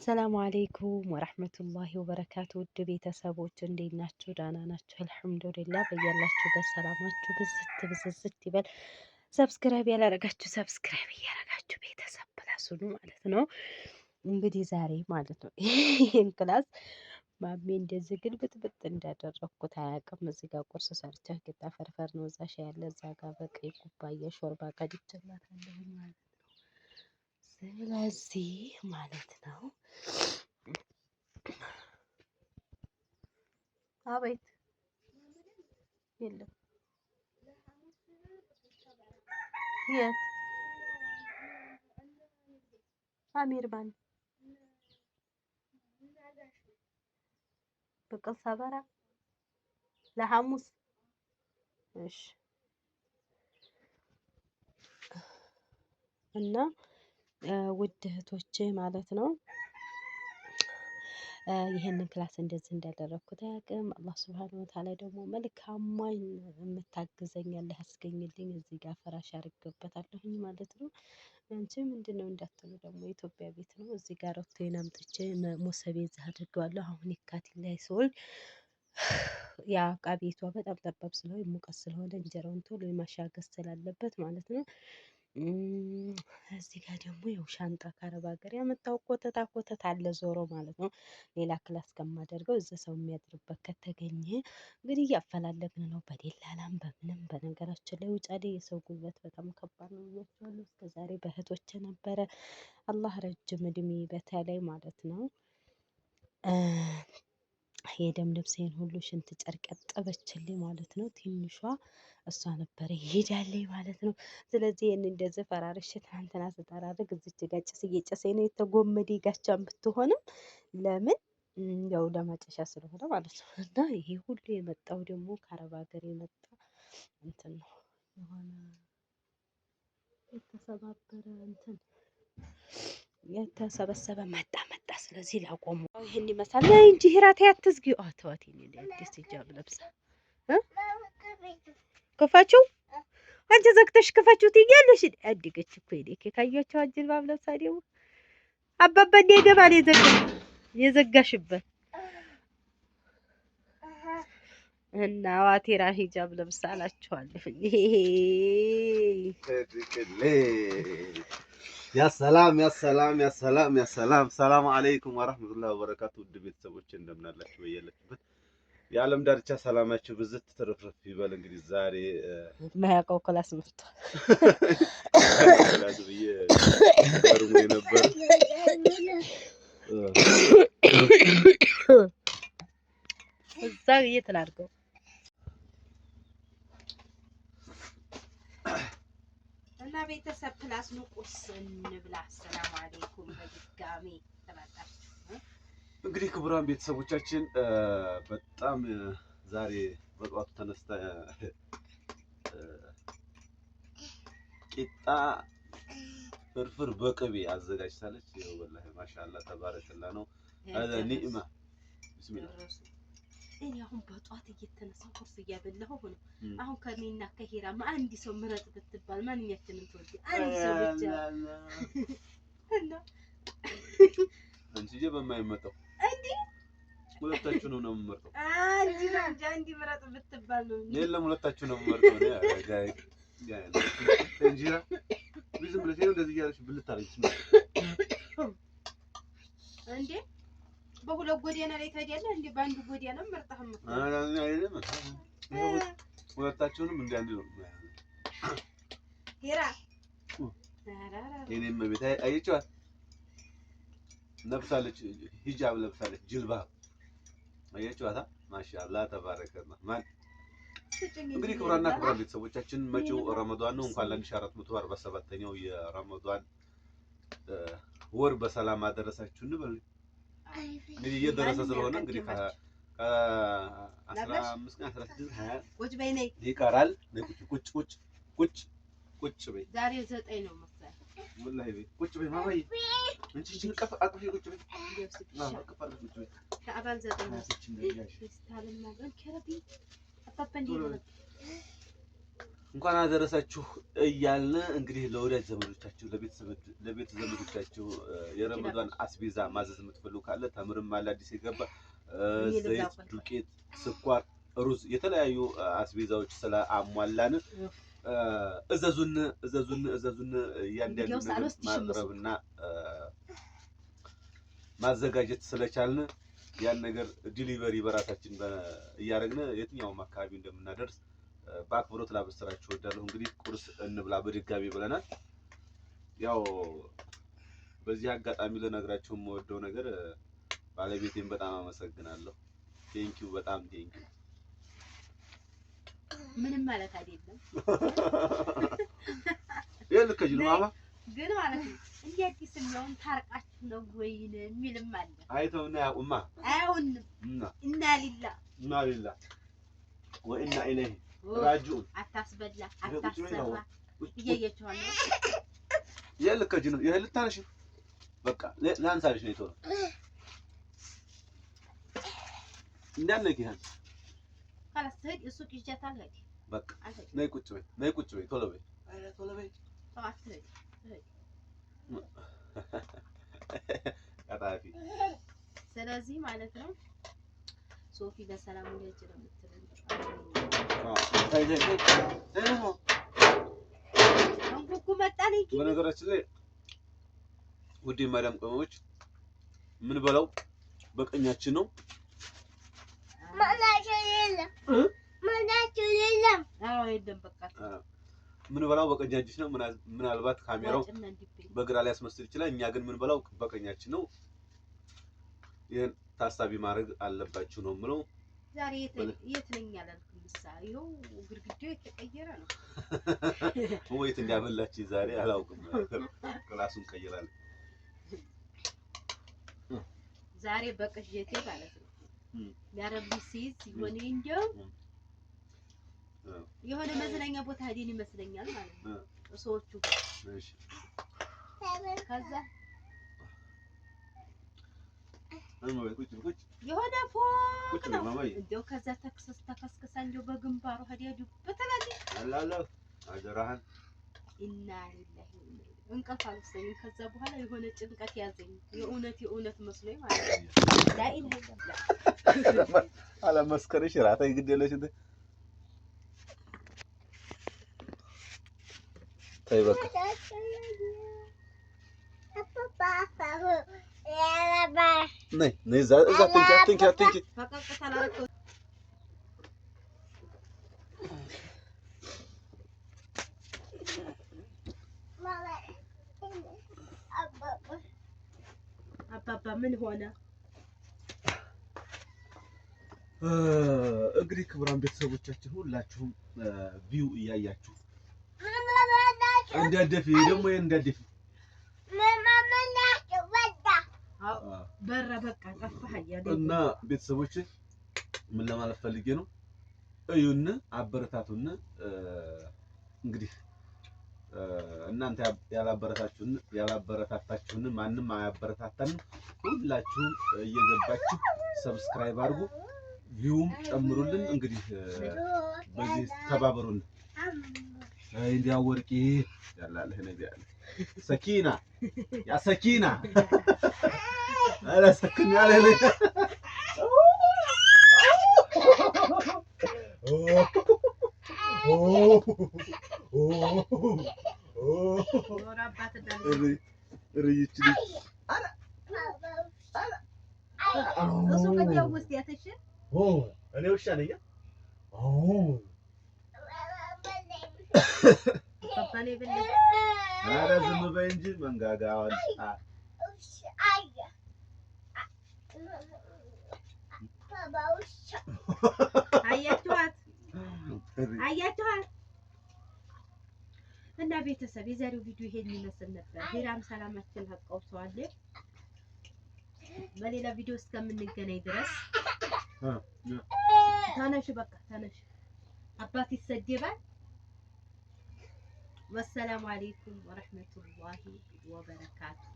ሰላሙ አሌይኩም ወረህመቱላሂ ወበረካቱ። ውድ ቤተሰቦች እንዴት ናችሁ? ደህና ናችሁ? አልሐምዱሊላህ። በያላችሁበት ሰላማችሁ ብዝት ይበል። ሰብስክራይብ ያላረጋችሁ ሰብስክራይብ እያረጋችሁ ቤተሰብ ፕላሱኑ ማለት ነው። እንግዲህ ዛሬ ማለት ነው ይህን ክላስ ማሜ እንደዚህ ግልብጥብጥ እንዳደረግኩት አያውቅም። እዚህ ጋር ቁርስ ሰርቻ ቂጣ ፈርፈር ነው፣ እዛ ሻይ ያለ፣ እዛ ጋር በቀይ ኩባያ ሾርባ ቀድቼላታለሁ ማለት ነው። ስለዚህ ማለት ነው አቤት የለም የት አሚር ማን ብቅል ሰበራ ለሐሙስ እሺ። እና ውድ እህቶቼ ማለት ነው ይሄንን ክላስ እንደዚህ እንዳደረግኩት አያውቅም። አላህ ሱብሃነሁ ወተዓላ ደግሞ መልካሟን የምታግዘኝ አላህ ያስገኝልኝ። እዚህ ጋር ፍራሽ አድርጌበታለሁኝ ማለት ነው። አንቺ ምንድን ነው እንዳትሉ ደግሞ የኢትዮጵያ ቤት ነው። እዚህ ጋር ወጥቶኝ አምጥቼ ሞሰቤ እዚህ አድርጌዋለሁ። አሁን የካቲት ላይ ስወልድ ያ ዕቃ ቤቷ በጣም ጠባብ ስለሆነ ሙቀት ስለሆነ እንጀራውን ቶሎ የማሻገር ስላለበት ማለት ነው። እዚህ ጋር ደግሞ ያው ሻንጣ ከአረብ ሀገር ያመጣው ኮተት አለ ዞሮ ማለት ነው። ሌላ ክላስ ከማደርገው እዚህ ሰው የሚያድርበት ከተገኘ እንግዲህ እያፈላለግን ነው፣ በደላላም በምንም። በነገራችን ላይ ውጫሌ የሰው ጉልበት በጣም ከባድ ነው ብያቸዋለሁ። እስከዛሬ በእህቶች ነበረ። አላህ ረጅም እድሜ በተለይ ማለት ነው የደም ልብሴን ሁሉ ሽንት ጨርቅ ያጠበችልኝ ማለት ነው። ትንሿ እሷ ነበረ ይሄዳለኝ ማለት ነው። ስለዚህ ይህን እንደዚህ ፈራርሽ ትናንትና ስጠራርግ እዚች ጋር ጭስ እየጨሰኝ ነው የተጎመደ ጋቻን ብትሆንም ለምን ያው ለማጨሻ ስለሆነ ማለት ነው። እና ይሄ ሁሉ የመጣው ደግሞ ከአረብ ሀገር የመጣ እንትን ነው፣ የሆነ የተሰባበረ እንትን የተሰበሰበ መጣ። ስለዚህ ላቆሙ ይሄን ይመስላል እንጂ ሂራቴ አትዝጊው። አተዋት ይኔ አዲስ ሂጃብ ለብሳ ክፈችው፣ አንቺ ዘግተሽ ክፈችው ትይያለሽ። አድገች እኮ ይዴክ ካያቸው አጅልባብ ለብሳ ደግሞ አባባ ይገባል የዘጋሽበት እና ዋቴራ ሂጃብ ለብሳ አላችኋለሁ። ያ ሰላም ሰላም አለይኩም ወራህመቱላሂ ወበረካቱ። ውድ ቤተሰቦች እንደምን አላችሁ? በያላችሁበት የዓለም ዳርቻ ሰላማችሁ ብዝት ትርፍርፍ ይበል። እንግዲህ ዛሬ ማያውቀው ክላስ መጥቷል ብዬ ቀርሞ ነበር። እዛ እየተላርገው እና ቤተሰብ ፕላስ ነው። ቁርስ እንብላ። ሰላም አለይኩም በድጋሚ ተባጣችሁ። እንግዲህ ክቡራን ቤተሰቦቻችን በጣም ዛሬ በጧቱ ተነስተ ቂጣ ፍርፍር በቅቤ አዘጋጅታለች። ይኸው ወላሂ ማሻአላ ተባረከላ ነው። هذا نعمة بسم الله። እኔ አሁን በጧት እየተነሳሁ ቁርስ እያበላሁ ነው። አሁን ከኔና ከሂራ አንድ ሰው ምረጥ ብትባል ማንኛችንን ትወጂ? አንድ ሰው ብቻ እና አንቺ በማይመጣው እንዴ ሁለታችሁ ነው የምመርጠው። አንድ ምረጥ ብትባል ነው። የለም ሁለታችሁ ነው የምመርጠው ነው። ጋይ እንጂራ ብዙ ብለሽ እንደዚህ ያለሽ ብልታለች እንዴ በሁለት ጎዳና ላይ ታዲያለህ እንዴ? በአንድ ጎዳና መርጠህም አይደለም። ሁለታችሁንም እንደ አንድ ነው። ሂራ የኔም ቤት አይቻት ለብሳለች፣ ሂጃብ ለብሳለች፣ ጅልባብ አያችኋታ። ማሻአላ ተባረከና ማን እንግዲህ ክብራና ክብራን ቤተሰቦቻችን መጪው ረመዳን ነው። እንኳን ለ1447ኛው የረመዳን ወር በሰላም አደረሳችሁ እንበል። እንግዲህ እየደረሰ ስለሆነ እንግዲህ ከ15 ቀን 16 20 ቁጭ በይ ነይ ይቀራል። ቁጭ በይ። ዛሬ 9 ነው መሰለኝ። ወላሂ በይ ቁጭ በይ ማማዬ። እንቺ ልቀፍ አቅፍ ቁጭ በይ። አቅፋለ ቁጭ በይ። ከአባል 9 ነው ስታልና ግን ከረቢ አባባ እንዴ ነው እንኳን አደረሳችሁ እያልን እንግዲህ ለወዳጅ ዘመዶቻችሁ ለቤት ዘመዶቻችሁ የረመዳን አስቤዛ ማዘዝ የምትፈልጉ ካለ ተምርም አለ አዲስ የገባ ዘይት፣ ዱቄት፣ ስኳር፣ ሩዝ የተለያዩ አስቤዛዎች ስለ አሟላን እዘዙን እያንዳንዱ ማቅረብና ማዘጋጀት ስለቻልን ያን ነገር ዲሊቨሪ በራሳችን እያደረግን የትኛውም አካባቢ እንደምናደርስ በአክብሮት ላበስራችሁ እወዳለሁ። እንግዲህ ቁርስ እንብላ በድጋሚ ብለናል። ያው በዚህ አጋጣሚ ልነግራችሁ የምወደው ነገር ባለቤቴን በጣም አመሰግናለሁ። ቴንኪው በጣም ቴንኪው። ምንም ማለት አይደለም። የልከጅ ነው ማማ ግን ማለት ነው እንዴ አዲስ ነው ታርቃችሁ ነው ወይን የሚልም አለ። አይተውና ያቁማ አይሆንም እና ሊላ ወኢና ኢለይሂ ራጂዑን አታስበላ አታሰራ እየየቻው ነው የልከጅ ነው ይሄ ልታነሽ በቃ ላንሳልሽ ነው ይተው እንዳነክ ይሄን خلاص هدي السوق يجاتال هدي በቃ ነይ ቁጭ በይ ቶሎ በይ طلعت هدي ቀጣፊ ስለዚህ ማለት ነው ሶፊ በሰላም ወለጅ ነው የምትለው አንኩኩ መጣልኝ በነገራችን ላይ ውዴ ማዳም ቅመሞች ምን በላው በቀኛችን ነው አዎ የለም በቃ ምን በላው በቀኛችን ነው ምናልባት ካሜራው በግራ ላይ ያስመስል ይችላል እኛ ግን ምን በላው በቀኛችን ነው ይሄን ታሳቢ ማድረግ አለባችሁ ነው ምለው ዛሬ የት ነኝ ያላልኩም ይኸው ግርግዳው የተቀየረ ነው ወይት እንዲያበላች ዛሬ አላውቅም ክላሱን ቀይራለች ዛሬ በቅዠቴ ማለት ነው ያረብ ሲዝ ይሆን እንደው የሆነ መዝናኛ ቦታ ሄደን ይመስለኛል ማለት ነው ሰዎቹ እሺ ከዛ የሆነ ፎቅ ነው እንደው ከዛ ተከስከሳ እንደው በግንባሩ ሄደዱ በተላዲ አላላ አጀራህን ኢና ሊላሂ እንቅልፍ አልወሰደኝም ከዛ በኋላ የሆነ ጭንቀት ያዘኝ የእውነት መስሎኝ ማለት ነው ላኢላሀ ኢላላህ አለመስከረሽ ራታይ ግዴለሽ እንደ ታይ በቃ ነይ እዛ ትንኪ አባባ ምን ሆነ እንግዲህ ክቡራን ቤተሰቦቻችን ሁላችሁም ቪው እያያችሁ እንዳደፊ ደግሞ እንዳደፊ በራ በቃ ጠፋህ እና ቤተሰቦች ምን ለማለት ፈልጌ ነው እዩን አበረታቱን እንግዲህ እናንተ ያላበረታታችሁን ማንንም አያበረታታንም ሁላችሁም እየገባችሁ ሰብስክራይብ አድርጉ ቪውም ጨምሩልን እንግዲህ በዚህ ተባበሩን እንዲያ ወርቂ ያላለህ ነገር ያለ ሰኪና ያ ሰኪና አላ ሰኪና ያለ እኔ ውሻ ነኝ ኧረ ዝም በይ እንጂ መንጋጋዋን አያችኋት እና ቤተሰብ የዛሬው ቪዲዮ ይሄን ይመስል ነበር ሄራም ሰላማችን ሀቀውሰዋል በሌላ ቪዲዮ እስከምንገናኝ ድረስ ታነሽ በቃ ታነሽ አባት ይሰደባል والسلام عليكم ورحمة الله وبركاته